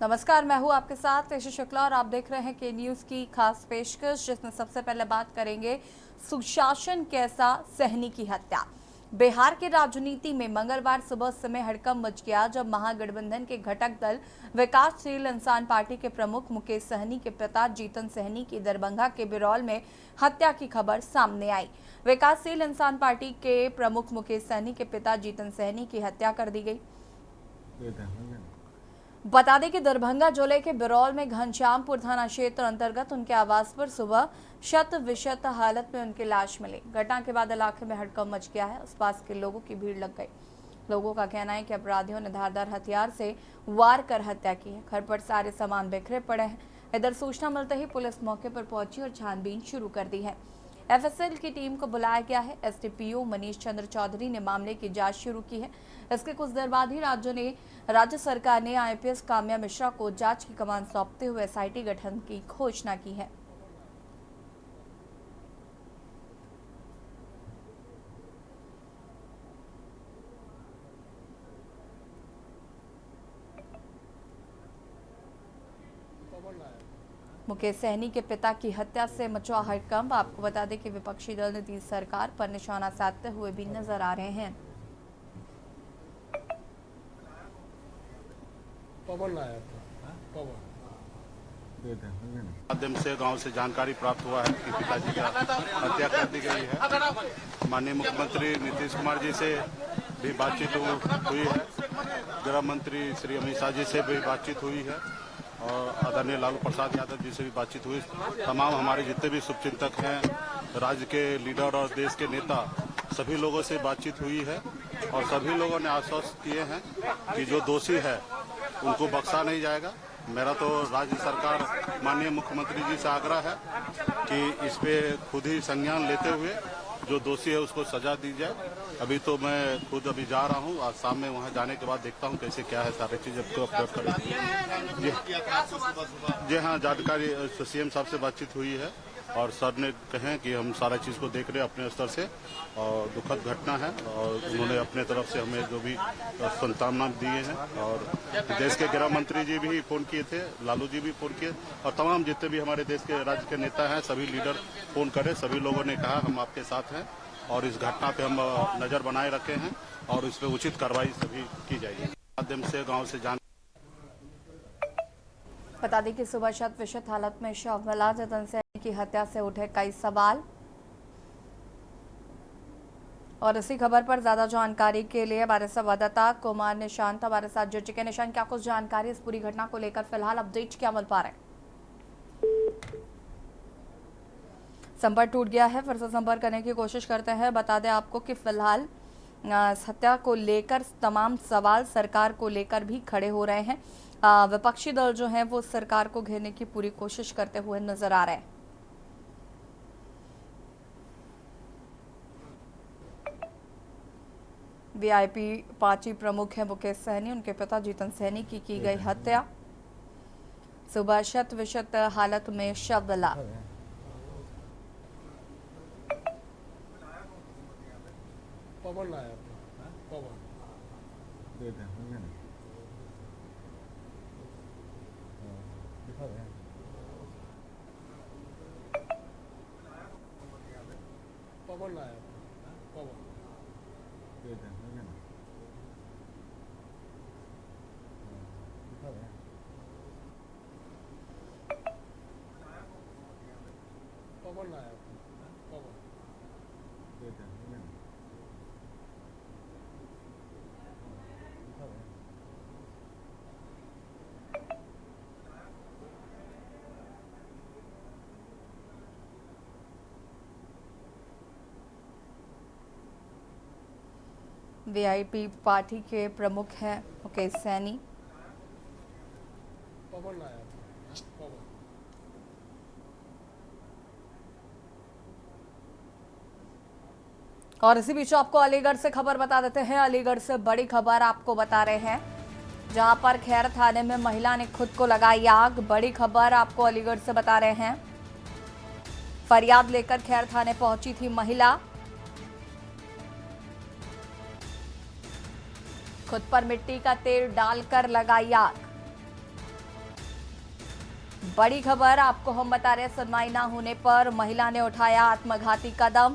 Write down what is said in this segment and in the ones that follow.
नमस्कार, मैं हूं आपके साथ ऋषि शुक्ला और आप देख रहे हैं के न्यूज की खास पेशकश, जिसमें सबसे पहले बात करेंगे सुशासन कैसा, सहनी की हत्या। बिहार की राजनीति में मंगलवार सुबह समय हड़कंप मच गया जब महागठबंधन के घटक दल विकासशील इंसान पार्टी के प्रमुख मुकेश सहनी के पिता जीतन सहनी की दरभंगा के बिरौल में हत्या की खबर सामने आई। विकासशील इंसान पार्टी के प्रमुख मुकेश सहनी के पिता जीतन सहनी की हत्या कर दी गई। बता दें कि दरभंगा जिले के बिरौल में घनश्यामपुर थाना क्षेत्र अंतर्गत उनके आवास पर सुबह शत विशत हालत में उनकी लाश मिली। घटना के बाद इलाके में हड़कंप मच गया है। आसपास के लोगों की भीड़ लग गई। लोगों का कहना है कि अपराधियों ने धारदार हथियार से वार कर हत्या की है। घर पर सारे सामान बिखरे पड़े हैं। इधर सूचना मिलते ही पुलिस मौके पर पहुंची और छानबीन शुरू कर दी है। एफएसएल की टीम को बुलाया गया है। एसडीपीओ मनीष चंद्र चौधरी ने मामले की जांच शुरू की है। इसके कुछ देर बाद ही राज्य सरकार ने आईपीएस काम्या मिश्रा को जांच की कमान सौंपते हुए एसआईटी गठन की घोषणा की है। मुकेश सहनी के पिता की हत्या से मचा हड़कंप। आपको बता दें कि विपक्षी दल नीतीश सरकार पर निशाना साधते हुए भी नजर आ रहे हैं। माध्यम से गांव से जानकारी प्राप्त हुआ है कि पिताजी का हत्या कर दी गई है। माननीय मुख्यमंत्री नीतीश कुमार जी से भी बातचीत हुई है। गृह मंत्री श्री अमित शाह जी से भी बातचीत हुई है और आदरणीय लालू प्रसाद यादव जी से भी बातचीत हुई। तमाम हमारे जितने भी शुभचिंतक हैं, राज्य के लीडर और देश के नेता, सभी लोगों से बातचीत हुई है और सभी लोगों ने आश्वस्त किए हैं कि जो दोषी है उनको बख्शा नहीं जाएगा। मेरा तो राज्य सरकार माननीय मुख्यमंत्री जी से आग्रह है कि इस पे खुद ही संज्ञान लेते हुए जो दोषी है उसको सजा दी जाए। अभी तो मैं खुद अभी जा रहा हूँ। आज शाम में वहाँ जाने के बाद देखता हूँ कैसे क्या है, सारी चीज़ को अपलोड करेंगे। जी हाँ, जानकारी सीएम साहब से बातचीत हुई है और सर ने कहे कि हम सारा चीज़ को देख रहे हैं अपने स्तर से और दुखद घटना है और उन्होंने अपने तरफ से हमें जो भी सांत्वना दिए हैं और देश के गृह मंत्री जी भी फ़ोन किए थे, लालू जी भी फ़ोन किए और तमाम जितने भी हमारे देश के राज्य के नेता हैं सभी लीडर फ़ोन करे। सभी लोगों ने कहा हम आपके साथ हैं और इस घटना पे हम नज़र बनाए रखे हैं और इस पर उचित कार्रवाई सभी की जाएगी। माध्यम से गाँव से जान बता दें कि सुबह शत विशत हालत में शव मिला। जीतन सहनी की हत्या से उठे कई सवाल और इसी खबर पर ज्यादा जानकारी के लिए हमारे संवाददाता कुमार निशांत हमारे साथ जुड़ चुके हैं। निशांत, क्या कुछ जानकारी इस पूरी घटना को लेकर फिलहाल अपडेट क्या मिल पा रहे हैं? संपर्क टूट गया है, फिर से संपर्क करने की कोशिश करते हैं। बता दें आपको कि फिलहाल हत्या को लेकर तमाम सवाल सरकार को लेकर भी खड़े हो रहे हैं। विपक्षी दल जो हैं वो सरकार को घेरने की पूरी कोशिश करते हुए नजर आ रहे हैं। वीआईपी पार्टी प्रमुख है मुकेश सहनी, उनके पिता जीतन सहनी की गई हत्या। सुबह शत विशत हालत में शव मिला। वीआईपी पार्टी के प्रमुख हैं मुकेश सहनी। और इसी बीच आपको अलीगढ़ से खबर बता देते हैं। अलीगढ़ से बड़ी खबर आपको बता रहे हैं, जहां पर खैर थाने में महिला ने खुद को लगाई आग। बड़ी खबर आपको अलीगढ़ से बता रहे हैं। फरियाद लेकर खैर थाने पहुंची थी महिला। खुद पर मिट्टी का तेल डालकर लगाई आग। बड़ी खबर आपको हम बता रहे हैं, सुनवाई ना होने पर महिला ने उठाया आत्मघाती कदम।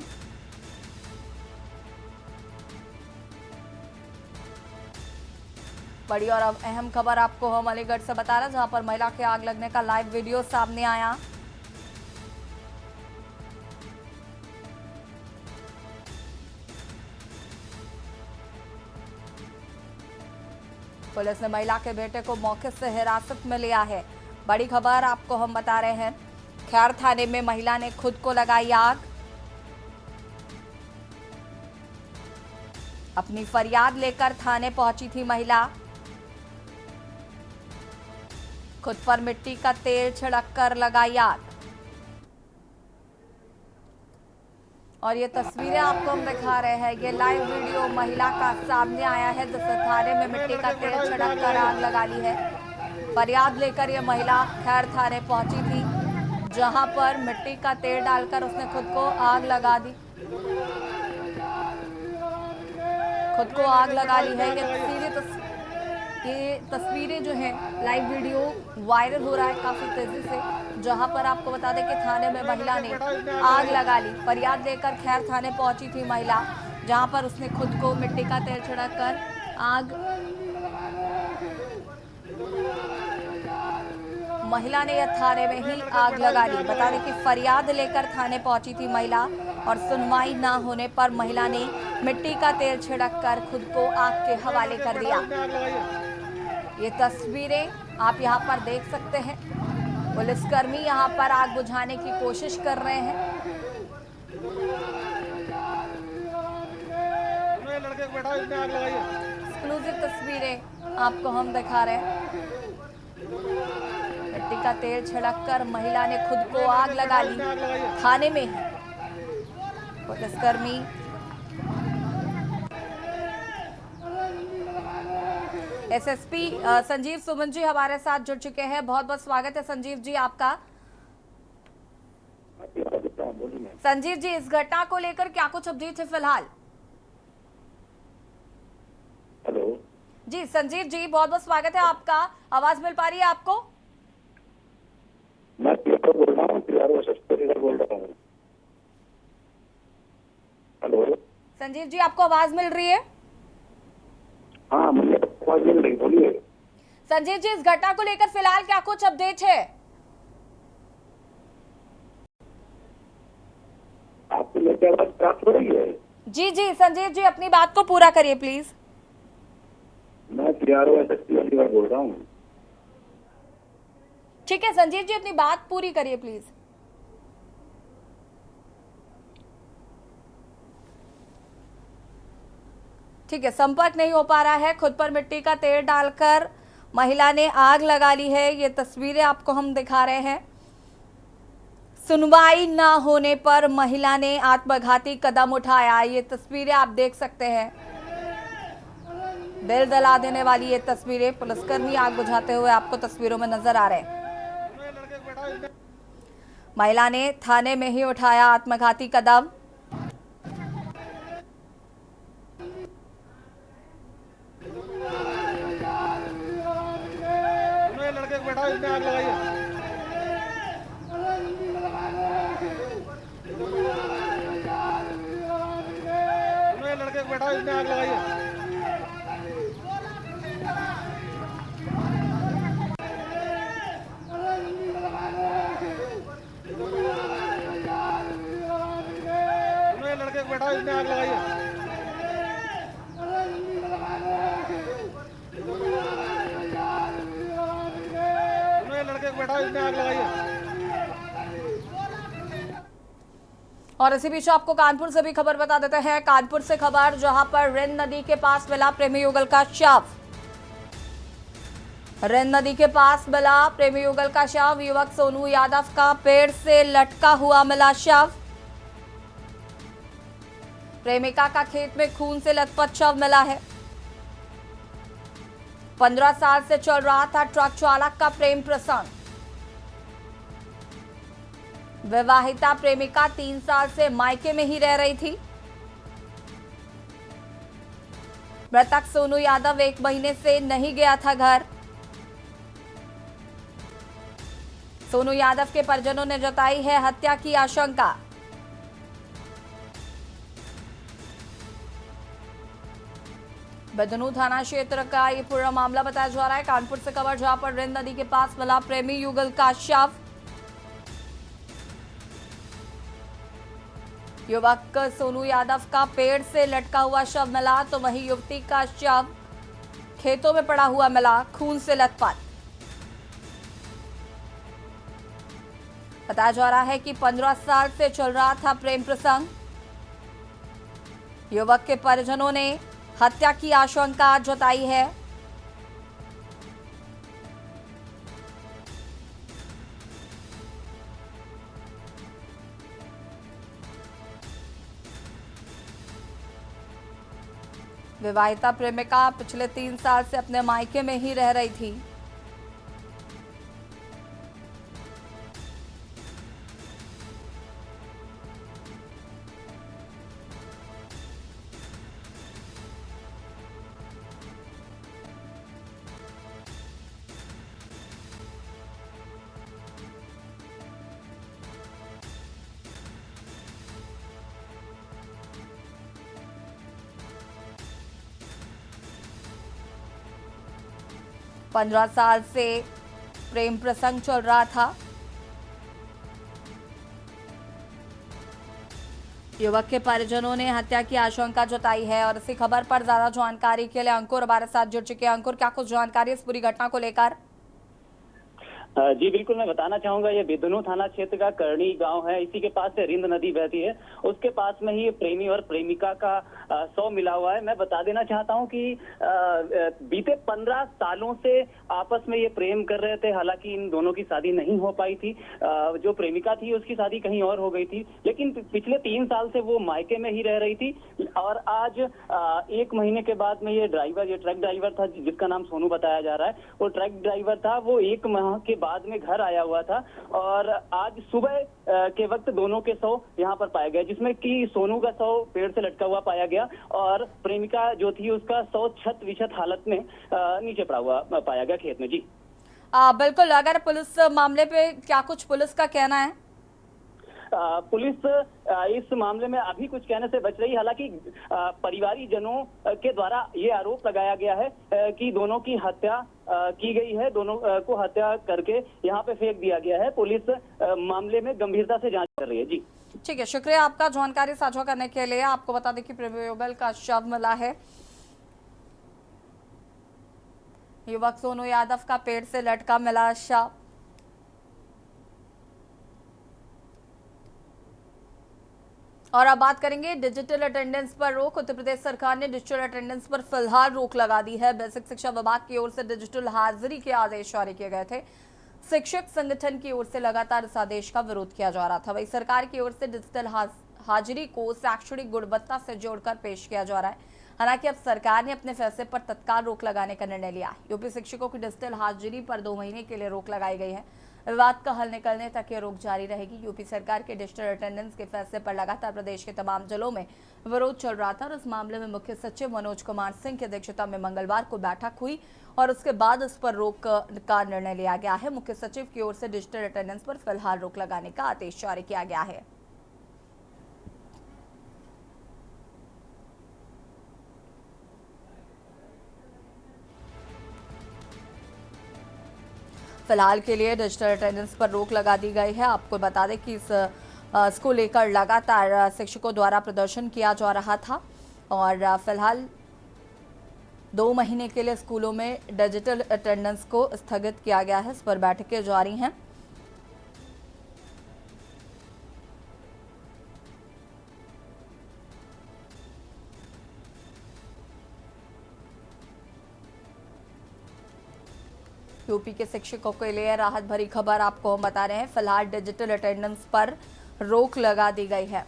बड़ी और अहम खबर आपको हम अलीगढ़ से बता रहे हैं, जहां पर महिला के आग लगने का लाइव वीडियो सामने आया। पुलिस ने महिला के बेटे को मौके से हिरासत में लिया है। बड़ी खबर आपको हम बता रहे हैं, खैर थाने में महिला ने खुद को लगाई आग। अपनी फरियाद लेकर थाने पहुंची थी महिला। खुद पर मिट्टी का तेल छिड़ककर लगाई आग। और ये तस्वीरें आपको हम दिखा रहे हैं, ये लाइव वीडियो महिला का सामने आया है, जिसने थाने में मिट्टी का तेल छिड़ककर आग लगा ली है। फरियाद लेकर ये महिला खैर थाने पहुंची थी, जहां पर मिट्टी का तेल डालकर उसने खुद को आग लगा दी। खुद को आग लगा ली है। ये तस्वीरें जो हैं, लाइव वीडियो वायरल हो रहा है काफी तेजी से, जहां पर आपको बता दें कि थाने में महिला ने आग लगा ली। फरियाद लेकर खैर थाने पहुंची थी महिला, जहां पर उसने खुद को मिट्टी का तेल छिड़ककर आग, महिला ने यह थाने में ही आग लगा ली। बता दें कि फरियाद लेकर थाने पहुंची थी महिला और सुनवाई ना होने पर महिला ने मिट्टी का तेल छिड़ककर खुद को आग के हवाले कर दिया। ये तस्वीरें आप यहां पर देख सकते हैं। पुलिसकर्मी यहां पर आग बुझाने की कोशिश कर रहे हैं। एक्सक्लूसिव तस्वीरें आपको हम दिखा रहे हैं। मिट्टी का तेल छिड़ककर महिला ने खुद को आग लगा ली थाने में ही। पुलिसकर्मी एसएसपी संजीव सुमन जी हमारे साथ जुड़ चुके हैं। बहुत बहुत स्वागत है संजीव जी आपका। संजीव जी, इस घटना को लेकर क्या कुछ अपडेट है फिलहाल? हेलो जी संजीव जी, बहुत बहुत स्वागत है आपका। आवाज मिल पा रही है आपको? मैं पेपर बोल रहा हूँ, बोल रहा हूँ। हेलो संजीव जी, आपको आवाज मिल रही है? हाँ, मुझे आवाज मिल रही, बोलिए। संजीव जी, इस घटना को लेकर फिलहाल क्या कुछ अपडेट है? आपको मेरी आवाज प्राप्त हो रही है? जी जी संजीव जी, अपनी बात को पूरा करिए प्लीज। मैं PRO SSP अलीगढ़ बोल रहा हूँ। ठीक है संजीव जी, अपनी बात पूरी करिए प्लीज। ठीक है, संपर्क नहीं हो पा रहा है। खुद पर मिट्टी का तेल डालकर महिला ने आग लगा ली है। ये तस्वीरें आपको हम दिखा रहे हैं। सुनवाई ना होने पर महिला ने आत्मघाती कदम उठाया। ये तस्वीरें आप देख सकते हैं, दिल दहला देने वाली ये तस्वीरें। पुलिसकर्मी आग बुझाते हुए आपको तस्वीरों में नजर आ रहे हैं। महिला ने थाने में ही उठाया आत्मघाती कदम। लड़के को बैठाओ, इसमें आग लगाइए। लड़के को बैठाओ, इसमें आग लगाइए। लड़के को बैठाओ, इसमें आग लगाइए। लड़के को बैठाओ, इसमें आग लगाइए। और इसी बीच आपको कानपुर से भी खबर बता देते हैं। कानपुर से खबर, जहां पर रिन नदी के पास मिला प्रेमी युगल का शव। रिन नदी के पास मिला प्रेमी युगल का शव। युवक सोनू यादव का पेड़ से लटका हुआ मिला शव। प्रेमिका का खेत में खून से लथपथ शव मिला है। 15 साल से चल रहा था ट्रक चालक का प्रेम प्रसंग। विवाहिता प्रेमिका 3 साल से मायके में ही रह रही थी। मृतक सोनू यादव 1 महीने से नहीं गया था घर। सोनू यादव के परिजनों ने जताई है हत्या की आशंका। बदनू थाना क्षेत्र का ये पूरा मामला बताया जा रहा है। कानपुर से खबर, जहां पर रिंद नदी के पास मिला प्रेमी युगल का शव। युवक सोनू यादव का पेड़ से लटका हुआ शव मिला, तो वहीं युवती का शव खेतों में पड़ा हुआ मिला, खून से लथपथ। बताया जा रहा है कि 15 साल से चल रहा था प्रेम प्रसंग। युवक के परिजनों ने हत्या की आशंका जताई है। विवाहिता प्रेमिका पिछले 3 साल से अपने मायके में ही रह रही थी। पंद्रह साल से प्रेम प्रसंग चल रहा था। युवक के परिजनों ने हत्या की आशंका जताई है और इसी खबर पर ज्यादा जानकारी के लिए अंकुर हमारे साथ जुड़ चुके हैं। अंकुर, क्या कुछ जानकारी इस पूरी घटना को लेकर? जी बिल्कुल, मैं बताना चाहूंगा, ये बिदनू थाना क्षेत्र का करणी गांव है। इसी के पास से रिंद नदी बहती है। उसके पास में ही प्रेमी और प्रेमिका का शव मिला हुआ है। मैं बता देना चाहता हूं कि बीते 15 सालों से आपस में ये प्रेम कर रहे थे। हालांकि इन दोनों की शादी नहीं हो पाई थी। जो प्रेमिका थी उसकी शादी कहीं और हो गई थी, लेकिन पिछले 3 साल से वो मायके में ही रह रही थी। और आज 1 महीने के बाद में ये ट्रक ड्राइवर था, जिसका नाम सोनू बताया जा रहा है, वो ट्रक ड्राइवर था। वो 1 माह के बाद में घर आया हुआ था और आज सुबह के वक्त दोनों के शव यहाँ पर पाया गया, जिसमें कि सोनू का शव पेड़ से लटका हुआ पाया गया और प्रेमिका जो थी उसका शव छत विछत हालत में नीचे पड़ा हुआ पाया गया खेत में। जी बिल्कुल। अगर पुलिस मामले पे क्या कुछ पुलिस का कहना है? पुलिस इस मामले में अभी कुछ कहने से बच रही। हालांकि परिवारीजनों के द्वारा ये आरोप लगाया गया है कि दोनों की हत्या की गई है, दोनों को हत्या करके यहाँ पे फेंक दिया गया है। पुलिस मामले में गंभीरता से जांच कर रही है। जी ठीक है, शुक्रिया आपका जानकारी साझा करने के लिए। आपको बता दें कि प्रेमी युगल का शव मिला है। युवक सोनू यादव का पेड़ से लटका मिला शव। और अब बात करेंगे डिजिटल अटेंडेंस पर रोक। उत्तर प्रदेश सरकार ने डिजिटल अटेंडेंस पर फिलहाल रोक लगा दी है। बेसिक शिक्षा विभाग की ओर से डिजिटल हाजिरी के आदेश जारी किए गए थे। शिक्षक संगठन की ओर से लगातार इस आदेश का विरोध किया जा रहा था। वहीं सरकार की ओर से डिजिटल हाजिरी को शैक्षणिक गुणवत्ता से जोड़कर पेश किया जा रहा है। हालांकि अब सरकार ने अपने फैसले पर तत्काल रोक लगाने का निर्णय लिया है। यूपी शिक्षकों की डिजिटल हाजिरी पर 2 महीने के लिए रोक लगाई गई है। विवाद का हल निकलने तक ये रोक जारी रहेगी। यूपी सरकार के डिजिटल अटेंडेंस के फैसले पर लगातार प्रदेश के तमाम जिलों में विरोध चल रहा था और इस मामले में मुख्य सचिव मनोज कुमार सिंह की अध्यक्षता में मंगलवार को बैठक हुई और उसके बाद इस पर रोक का निर्णय लिया गया है। मुख्य सचिव की ओर से डिजिटल अटेंडेंस पर फिलहाल रोक लगाने का आदेश जारी किया गया है। फिलहाल के लिए डिजिटल अटेंडेंस पर रोक लगा दी गई है। आपको बता दें कि इसको लेकर लगातार शिक्षकों द्वारा प्रदर्शन किया जा रहा था और फिलहाल 2 महीने के लिए स्कूलों में डिजिटल अटेंडेंस को स्थगित किया गया है। इस पर बैठकें जारी हैं। यूपी के शिक्षकों के लिए राहत भरी खबर आपको हम बता रहे हैं। फिलहाल डिजिटल अटेंडेंस पर रोक लगा दी गई है।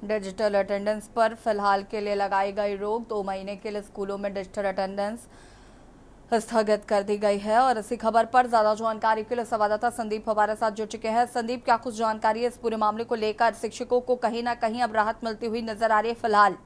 डिजिटल अटेंडेंस पर फिलहाल के लिए लगाई गई रोक 2 महीने के लिए स्कूलों में डिजिटल अटेंडेंस स्थगित कर दी गई है। और इसी खबर पर ज्यादा जानकारी के लिए संवाददाता संदीप हमारे साथ जुड़ चुके हैं। संदीप, क्या कुछ जानकारी है इस पूरे मामले को लेकर? शिक्षकों को कहीं ना कहीं अब राहत मिलती हुई नजर आ रही है फिलहाल?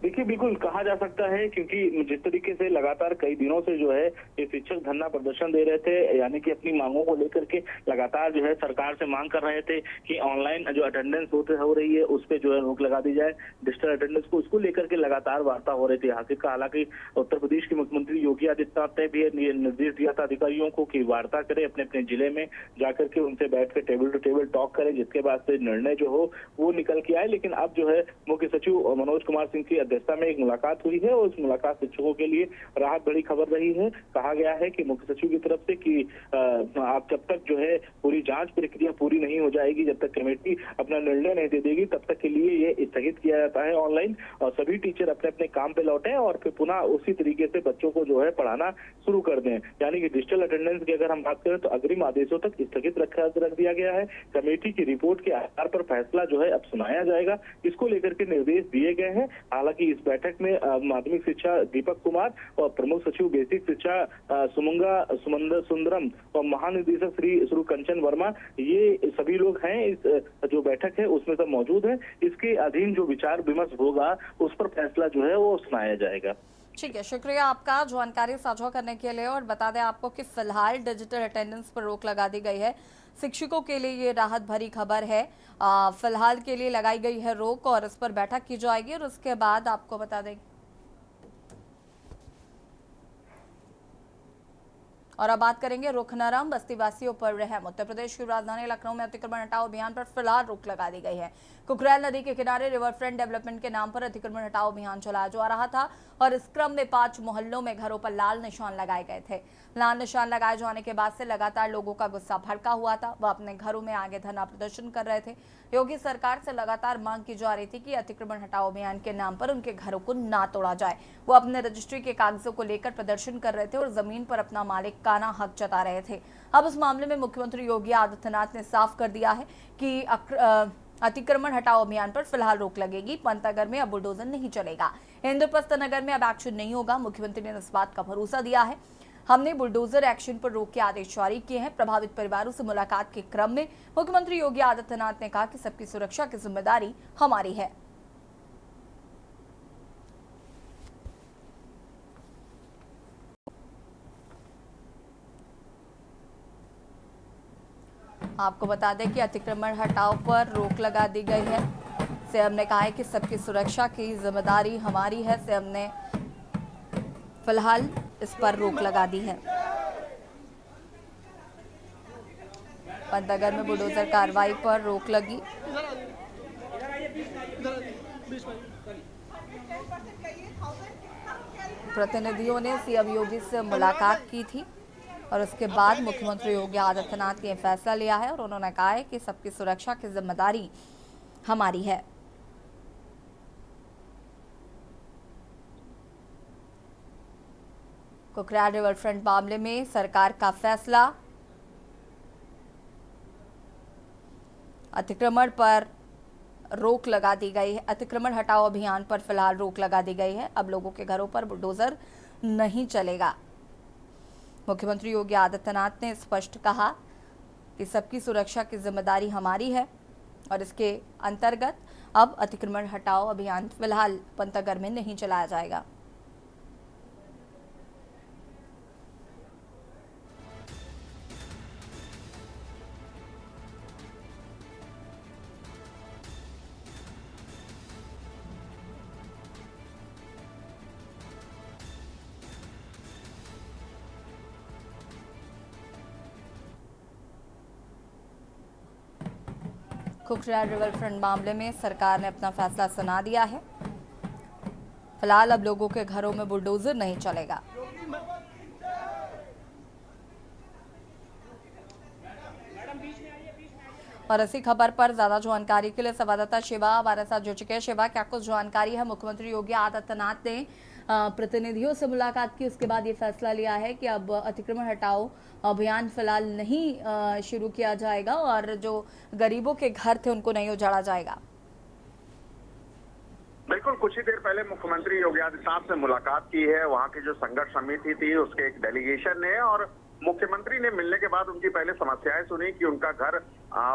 देखिए, बिल्कुल कहा जा सकता है, क्योंकि जिस तरीके से लगातार कई दिनों से जो है ये शिक्षक धरना प्रदर्शन दे रहे थे, यानी कि अपनी मांगों को लेकर के लगातार जो है सरकार से मांग कर रहे थे कि ऑनलाइन जो अटेंडेंस हो रही है उस पर जो है रोक लगा दी जाए, डिजिटल अटेंडेंस को उसको लेकर के लगातार वार्ता हो रही थी। हालांकि उत्तर प्रदेश के मुख्यमंत्री योगी आदित्यनाथ ने भी निर्देश दिया था अधिकारियों को कि वार्ता करें, अपने अपने जिले में जाकर के उनसे बैठ कर टेबल टू टेबल टॉक करें, जिसके बाद से निर्णय जो हो वो निकल के आए। लेकिन अब जो है मुख्य सचिव मनोज कुमार सिंह की अध्यक्षता में एक मुलाकात हुई है और उस मुलाकात शिक्षकों के लिए राहत भरी खबर रही है। कहा गया है कि मुख्य सचिव की तरफ से कि आप जब तक जो है पूरी जांच प्रक्रिया पूरी नहीं हो जाएगी, जब तक कमेटी अपना निर्णय नहीं दे देगी, तब तक के लिए ये स्थगित किया जाता है ऑनलाइन, और सभी टीचर अपने अपने काम पे लौटे और फिर पुनः उसी तरीके से बच्चों को जो है पढ़ाना शुरू कर दें। यानी कि डिजिटल अटेंडेंस की अगर हम बात करें तो अग्रिम आदेशों तक स्थगित रख दिया गया है। कमेटी की रिपोर्ट के आधार पर फैसला जो है अब सुनाया जाएगा, इसको लेकर के निर्देश दिए गए हैं। हालांकि इस बैठक में माध्यमिक शिक्षा दीपक कुमार और प्रमुख सचिव बेसिक शिक्षा सुंदरम और महानिदेशक श्री कंचन वर्मा, ये सभी लोग हैं। इस जो बैठक है उसमें सब मौजूद है। इसके अधीन जो विचार विमर्श होगा उस पर फैसला जो है वो सुनाया जाएगा। ठीक है, शुक्रिया आपका जानकारी साझा करने के लिए। और बता दें आपको कि फिलहाल डिजिटल अटेंडेंस पर रोक लगा दी गई है। शिक्षकों के लिए ये राहत भरी खबर है। फिलहाल के लिए लगाई गई है रोक और इस पर बैठक की जाएगी और उसके बाद आपको बता दें। और अब बात करेंगे रुख नरम बस्ती वासियों पर रहम। उत्तर प्रदेश की राजधानी लखनऊ में अतिक्रमण हटाओ अभियान पर फिलहाल रोक लगा दी गई है। कुकरेल नदी के किनारे रिवर फ्रंट डेवलपमेंट के नाम पर अतिक्रमण हटाओ अभियान चलाया जा रहा था और इस क्रम में 5 मोहल्लों में घरों पर लाल निशान लगाए गए थे। लाल निशान लगाए जाने के बाद से लगातार लोगों का गुस्सा भड़का हुआ था। वह अपने घरों में आगे धरना प्रदर्शन कर रहे थे। योगी सरकार से लगातार मांग की जा रही थी कि अतिक्रमण हटाओ अभियान के नाम पर उनके घरों को ना तोड़ा जाए। वो अपने रजिस्ट्री के कागजों को लेकर प्रदर्शन कर रहे थे और जमीन पर अपना मालिकाना हक जता रहे थे। अब इस मामले में मुख्यमंत्री योगी आदित्यनाथ ने साफ कर दिया है कि अतिक्रमण हटाओ अभियान पर फिलहाल रोक लगेगी। पंतनगर में अब बुलडोजर नहीं चलेगा। इंद्रप्रस्थ नगर में अब एक्शन नहीं होगा। मुख्यमंत्री ने इस बात का भरोसा दिया है। हमने बुलडोजर एक्शन पर रोक के आदेश जारी किए हैं। प्रभावित परिवारों से मुलाकात के क्रम में मुख्यमंत्री योगी आदित्यनाथ ने कहा कि सबकी सुरक्षा की जिम्मेदारी हमारी है। आपको बता दें कि अतिक्रमण हटाओ पर रोक लगा दी गई है। सीएम ने कहा है कि सबकी सुरक्षा की जिम्मेदारी हमारी है। सीएम ने फिलहाल इस पर रोक लगा दी है। पंतनगर में बुलडोजर कार्रवाई पर रोक लगी। प्रतिनिधियों ने सीएम योगी से मुलाकात की थी और उसके बाद मुख्यमंत्री योगी आदित्यनाथ ने फैसला लिया है और उन्होंने कहा है कि सबकी सुरक्षा की जिम्मेदारी हमारी है। कुकरेल रिवर फ्रंट मामले में सरकार का फैसला। अतिक्रमण पर रोक लगा दी गई है। अतिक्रमण हटाओ अभियान पर फिलहाल रोक लगा दी गई है। अब लोगों के घरों पर बुलडोजर नहीं चलेगा। मुख्यमंत्री योगी आदित्यनाथ ने स्पष्ट कहा कि सबकी सुरक्षा की जिम्मेदारी हमारी है और इसके अंतर्गत अब अतिक्रमण हटाओ अभियान फिलहाल पंतनगर में नहीं चलाया जाएगा। कुकरेल रिवर फ्रंट मामले में सरकार ने अपना फैसला सुना दिया है। फिलहाल अब लोगों के घरों में बुलडोजर नहीं चलेगा। और इसी खबर पर ज्यादा जानकारी के लिए संवाददाता शिवा हमारे साथ जुड़ चुके हैं। शिवा, क्या कुछ जानकारी है? मुख्यमंत्री योगी आदित्यनाथ ने प्रतिनिधियों से मुलाकात की, उसके बाद ये फैसला लिया है कि अब अतिक्रमण हटाओ अभियान फिलहाल नहीं शुरू किया जाएगा और जो गरीबों के घर थे उनको नहीं उजाड़ा जाएगा। बिल्कुल, कुछ ही देर पहले मुख्यमंत्री योगी आदित्यनाथ से मुलाकात की है। वहाँ की जो संघर्ष समिति थी उसके एक डेलीगेशन ने, और मुख्यमंत्री ने मिलने के बाद उनकी पहले समस्याएं सुनी कि उनका घर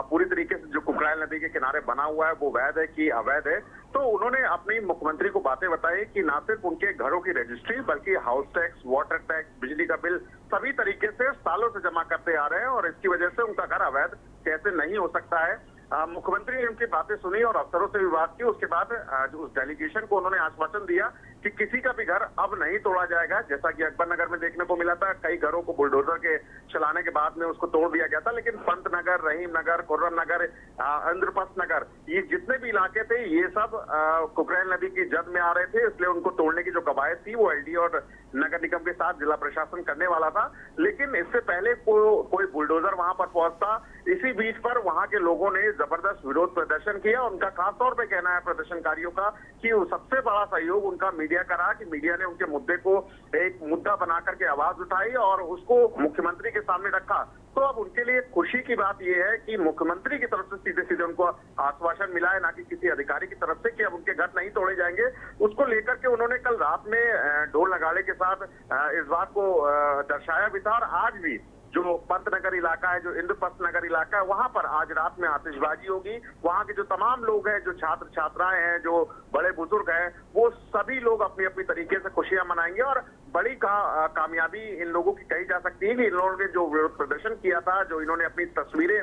पूरी तरीके से जो कुकराइल नदी के किनारे बना हुआ है वो वैध है कि अवैध है। तो उन्होंने अपनी मुख्यमंत्री को बातें बताई कि ना सिर्फ उनके घरों की रजिस्ट्री बल्कि हाउस टैक्स, वाटर टैक्स, बिजली का बिल सभी तरीके से सालों से जमा करते आ रहे हैं और इसकी वजह से उनका घर अवैध कैसे नहीं हो सकता है। मुख्यमंत्री ने उनकी बातें सुनी और अफसरों से भी बात की। उसके बाद उस डेलीगेशन को उन्होंने आश्वासन दिया कि किसी का भी घर अब नहीं तोड़ा जाएगा। जैसा कि अकबर नगर में देखने को मिला था, कई घरों को बुलडोजर के चलाने के बाद में उसको तोड़ दिया गया था, लेकिन पंत नगर, रहीम नगर, खुर्रम नगर, इंद्रप्रस्थ नगर, ये जितने भी इलाके थे ये सब कुकराइल नदी की जद में आ रहे थे, इसलिए उनको तोड़ने की जो कवायद थी वो एलडी और नगर निगम के साथ जिला प्रशासन करने वाला था। लेकिन इससे पहले कोई बुलडोजर वहां पर पहुंचता, इसी बीच पर वहां के लोगों ने जबरदस्त विरोध प्रदर्शन किया। उनका खासतौर पे कहना है प्रदर्शनकारियों का कि सबसे बड़ा सहयोग उनका मीडिया का रहा, कि मीडिया ने उनके मुद्दे को एक मुद्दा बना करके आवाज उठाई और उसको मुख्यमंत्री के सामने रखा। तो अब उनके लिए खुशी की बात यह है कि मुख्यमंत्री की तरफ से सीधे सीधे उनको आश्वासन मिला है, ना कि किसी अधिकारी की तरफ से, कि अब उनके घर नहीं तोड़े जाएंगे। उसको लेकर के उन्होंने कल रात में ढोल नगाड़े के साथ इस बात को दर्शाया भी था। और आज भी जो पंतनगर इलाका है, जो इंद्रप्रस्थ नगर इलाका है, वहां पर आज रात में आतिशबाजी होगी। वहां के जो तमाम लोग हैं, जो छात्र छात्राएं हैं, जो बड़े बुजुर्ग हैं, वो सभी लोग अपनी अपनी तरीके से खुशियां मनाएंगे। और बड़ी कामयाबी इन लोगों की कही जा सकती है कि इन लोगों ने जो विरोध प्रदर्शन किया था, जो इन्होंने अपनी तस्वीरें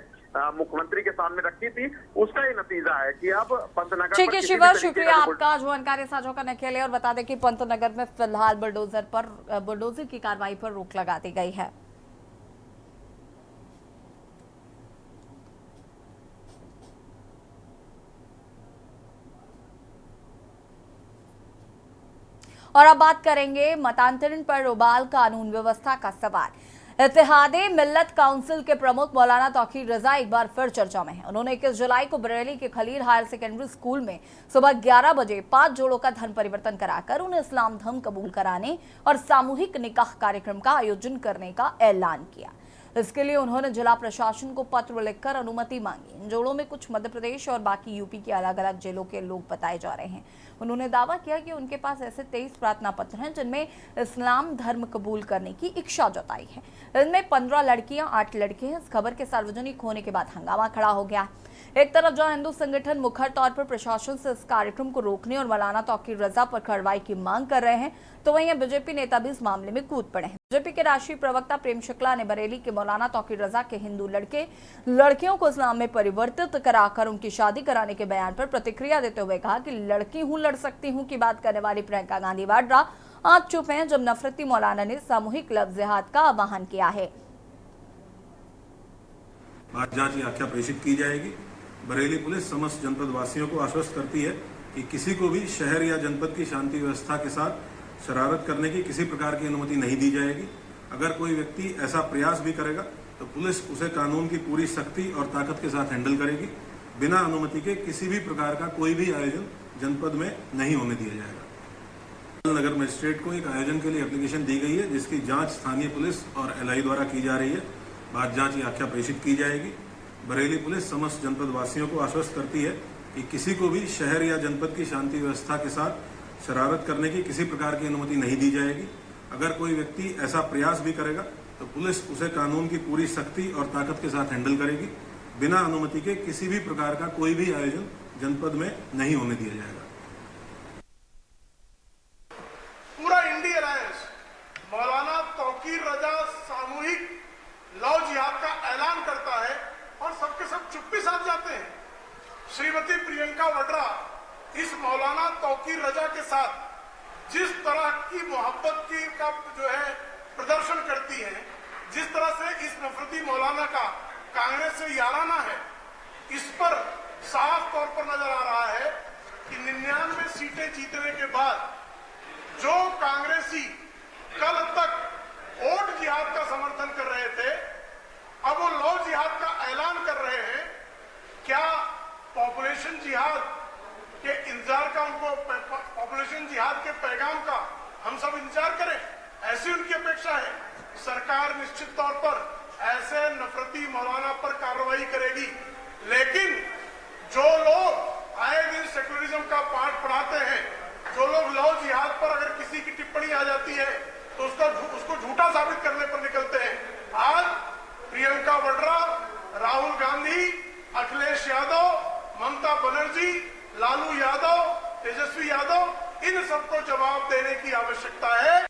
मुख्यमंत्री के सामने रखी थी, उसका ही नतीजा है कि अब पंतनगर। ठीक है शिवा, शुक्रिया आपका जानकारी साझा करने के लिए। और बता दें कि पंतनगर में फिलहाल बुलडोजर की कार्रवाई पर रोक लगा दी गई है। और अब बात करेंगे मतांतरण पर उबाल कानून व्यवस्था का सवाल। इत्तेहादे मिल्लत काउंसिल के प्रमुख मौलाना तौकीर रजा एक बार फिर चर्चा में हैं। उन्होंने 21 जुलाई को बरेली के खलील हायर सेकेंडरी स्कूल में सुबह 11 बजे 5 जोड़ों का धर्म परिवर्तन कराकर उन्हें इस्लाम धर्म कबूल कराने और सामूहिक निकाह कार्यक्रम का आयोजन करने का ऐलान किया। इसके लिए उन्होंने जिला प्रशासन को पत्र लिखकर अनुमति मांगी। इन जोड़ों में कुछ मध्य प्रदेश और बाकी यूपी के अलग अलग जिलों के लोग बताए जा रहे हैं। उन्होंने दावा किया कि उनके पास ऐसे 23 प्रार्थना पत्र हैं जिनमें इस्लाम धर्म कबूल करने की इच्छा जताई है। इनमें 15 लड़कियां, 8 लड़के हैं। इस खबर के सार्वजनिक होने के बाद हंगामा खड़ा हो गया। एक तरफ जहां हिंदू संगठन मुखर तौर पर प्रशासन से इस कार्यक्रम को रोकने और मौलाना तौकीर रजा पर कार्रवाई की मांग कर रहे हैं, तो वहीं बीजेपी नेता भी इस मामले में कूद पड़े हैं। बीजेपी के राष्ट्रीय प्रवक्ता प्रेम शुक्ला ने बरेली के मौलाना तौकीर रजा के हिंदू लड़कियों को इस्लाम में परिवर्तित कराकर उनकी शादी कराने के बयान पर प्रतिक्रिया देते हुए कहा कि लड़की हूं, लड़ सकती हूं की बात करने वाली प्रियंका गांधी वाड्रा आज चुप हैं, जब नफरती मौलाना ने सामूहिक लफ्ज़ जिहाद का आह्वान किया है। जांच की आख्या प्रेषित की जाएगी। बरेली पुलिस समस्त जनपद वासियों को आश्वस्त करती है कि किसी को भी शहर या जनपद की शांति व्यवस्था के साथ शरारत करने की किसी प्रकार की अनुमति नहीं दी जाएगी। अगर कोई व्यक्ति ऐसा प्रयास भी करेगा तो पुलिस उसे कानून की पूरी सख्ती और ताकत के साथ हैंडल करेगी। बिना अनुमति के किसी भी प्रकार का कोई भी आयोजन जनपद में नहीं होने दिया जाएगा। नगर मजिस्ट्रेट को एक आयोजन के लिए एप्लीकेशन दी गई है, जिसकी जांच स्थानीय पुलिस और एलआई द्वारा की जा रही है। बाद जांच की आख्या प्रेषित की जाएगी। बरेली पुलिस समस्त जनपद वासियों को आश्वस्त करती है कि किसी को भी शहर या जनपद की शांति व्यवस्था के साथ शरारत करने की किसी प्रकार की अनुमति नहीं दी जाएगी। अगर कोई व्यक्ति ऐसा प्रयास भी करेगा तो पुलिस उसे कानून की पूरी सख्ती और ताकत के साथ हैंडल करेगी। बिना अनुमति के किसी भी प्रकार का कोई भी आयोजन जनपद में नहीं होने दिया जाएगा। पूरा इंडिया अलायंस मौलाना तौकीर रजा सामूहिक लव जिहाद का ऐलान करता है और सबके सब चुप्पी साथ जाते हैं। श्रीमती प्रियंका वाड्रा इस मौलाना तौकीर रजा के साथ जिस तरह की मोहब्बत की का जो है प्रदर्शन करती है, जिस तरह से इस नफरती मौलाना का कांग्रेस से याराना है, इस पर साफ तौर पर नजर आ रहा है कि 99 सीटें जीतने के बाद जो कांग्रेसी कल तक वोट जिहाद का समर्थन कर रहे थे, अब वो लव जिहाद का ऐलान कर रहे हैं। क्या पॉपुलेशन जिहाद के इंतजार का, उनको पॉपुलेशन जिहाद के पैगाम का हम सब इंतजार करें? ऐसी उनकी अपेक्षा है। सरकार निश्चित तौर पर ऐसे नफरती मौलाना पर कार्रवाई करेगी, लेकिन जो लोग आए दिन सेकुलरिज्म का पाठ पढ़ाते हैं। जो लोग लव जिहाद पर अगर किसी की टिप्पणी आ जाती है तो उसको झूठा साबित करने पर निकलते हैं। आज प्रियंका वाड्रा, राहुल गांधी, अखिलेश यादव, ममता बनर्जी, लालू यादव, तेजस्वी यादव, इन सबको जवाब देने की आवश्यकता है।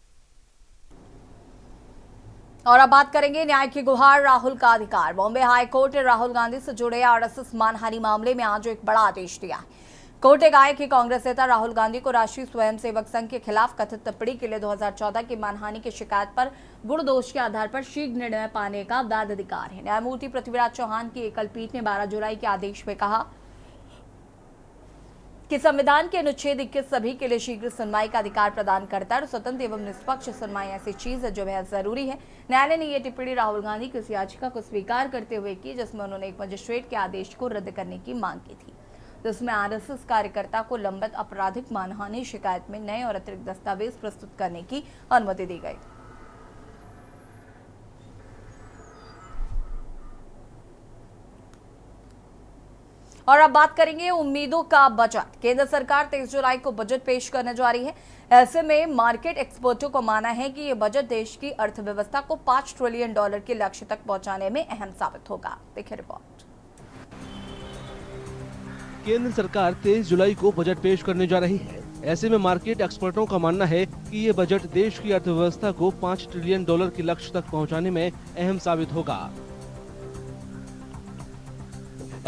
और अब बात करेंगे न्याय की गुहार, राहुल का अधिकार। बॉम्बे हाई कोर्ट ने राहुल गांधी से जुड़े आरएसएस मानहानि मामले में आज एक बड़ा आदेश दिया है। कोर्ट ने कहा है कि कांग्रेस नेता राहुल गांधी को राष्ट्रीय स्वयंसेवक संघ के खिलाफ कथित टिप्पणी के लिए 2014 की मानहानि की शिकायत पर गुण दोष के आधार पर शीघ्र निर्णय पाने का वैध अधिकार है। न्यायमूर्ति पृथ्वीराज चौहान की एकल पीठ ने 12 जुलाई के आदेश में कहा कि संविधान के अनुच्छेद 21 सभी के लिए शीघ्र सुनवाई का अधिकार प्रदान करता है और स्वतंत्र एवं निष्पक्ष सुनवाई ऐसी चीज है जो बेहद जरूरी है। न्यायालय ने यह टिप्पणी राहुल गांधी की उस याचिका को स्वीकार करते हुए की जिसमें उन्होंने एक मजिस्ट्रेट के आदेश को रद्द करने की मांग की थी, जिसमें आरएसएस कार्यकर्ता को लंबित आपराधिक मानहानि शिकायत में नए और अतिरिक्त दस्तावेज प्रस्तुत करने की अनुमति दी गई। और अब बात करेंगे उम्मीदों का बजट। केंद्र सरकार 23 जुलाई को बजट पेश करने जा रही है। ऐसे में मार्केट एक्सपर्टों को माना है कि ये बजट देश की अर्थव्यवस्था को $5 ट्रिलियन के लक्ष्य तक पहुंचाने में अहम साबित होगा। देखिए रिपोर्ट। केंद्र सरकार 23 जुलाई को बजट पेश करने जा रही है। ऐसे में मार्केट एक्सपर्टों का मानना है कि ये बजट देश की अर्थव्यवस्था को $5 ट्रिलियन के लक्ष्य तक पहुंचाने में अहम साबित होगा।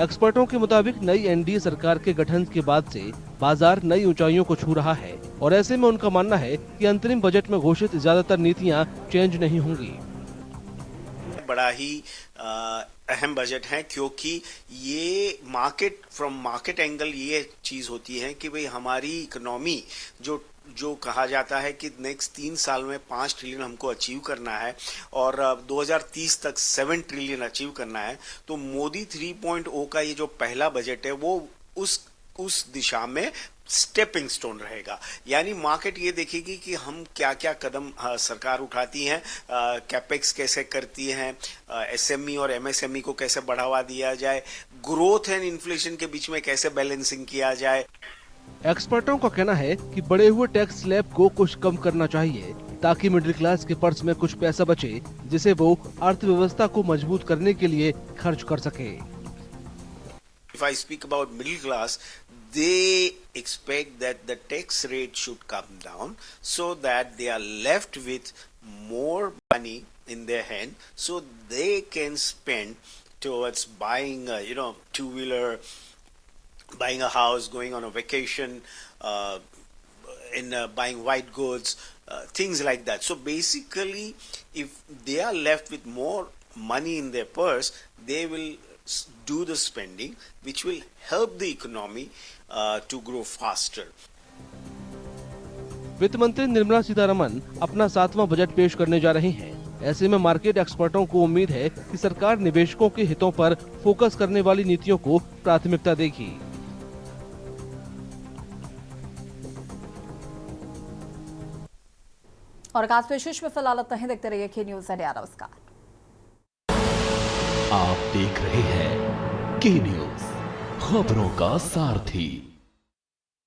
एक्सपर्टों के मुताबिक नई एनडीए सरकार के गठन के बाद से बाजार नई ऊंचाइयों को छू रहा है और ऐसे में उनका मानना है कि अंतरिम बजट में घोषित ज्यादातर नीतियां चेंज नहीं होंगी। बड़ा ही अहम बजट है क्योंकि ये मार्केट एंगल ये चीज होती है कि भाई हमारी इकोनॉमी जो कहा जाता है कि नेक्स्ट 3 साल में 5 ट्रिलियन हमको अचीव करना है और 2030 तक 7 ट्रिलियन अचीव करना है, तो मोदी 3.0 का ये जो पहला बजट है वो उस दिशा में स्टेपिंग स्टोन रहेगा। यानी मार्केट ये देखेगी कि हम क्या क्या कदम सरकार उठाती है, कैपेक्स कैसे करती है, एसएमई और एमएसएमई को कैसे बढ़ावा दिया जाए, ग्रोथ एंड इन्फ्लेशन के बीच में कैसे बैलेंसिंग किया जाए। एक्सपर्टों का कहना है कि बढ़े हुए टैक्स स्लैब को कुछ कम करना चाहिए ताकि मिडिल क्लास के पर्स में कुछ पैसा बचे जिसे वो अर्थव्यवस्था को मजबूत करने के लिए खर्च कर सके। If I speak about middle class, they expect that the tax rate should come down so that they are left with more money in their hand so they can spend towards buying two-wheeler, buying a house, going on a vacation, buying white goods, things like that. So basically, if they are left with more money in their purse, they will do the spending, which will help the economy to grow faster. वित्त मंत्री निर्मला सीतारमण अपना 7वां budget पेश करने जा रही हैं। ऐसे में मार्केट एक्सपर्टों को उम्मीद है कि सरकार निवेशकों के हितों पर फोकस करने वाली नीतियों को प्राथमिकता देगी। और खास पेशकश में फिलहाल इतना ही। देखते रहिए के न्यूज़ इंडिया। नमस्कार। आप देख रहे हैं के न्यूज़, खबरों का सारथी।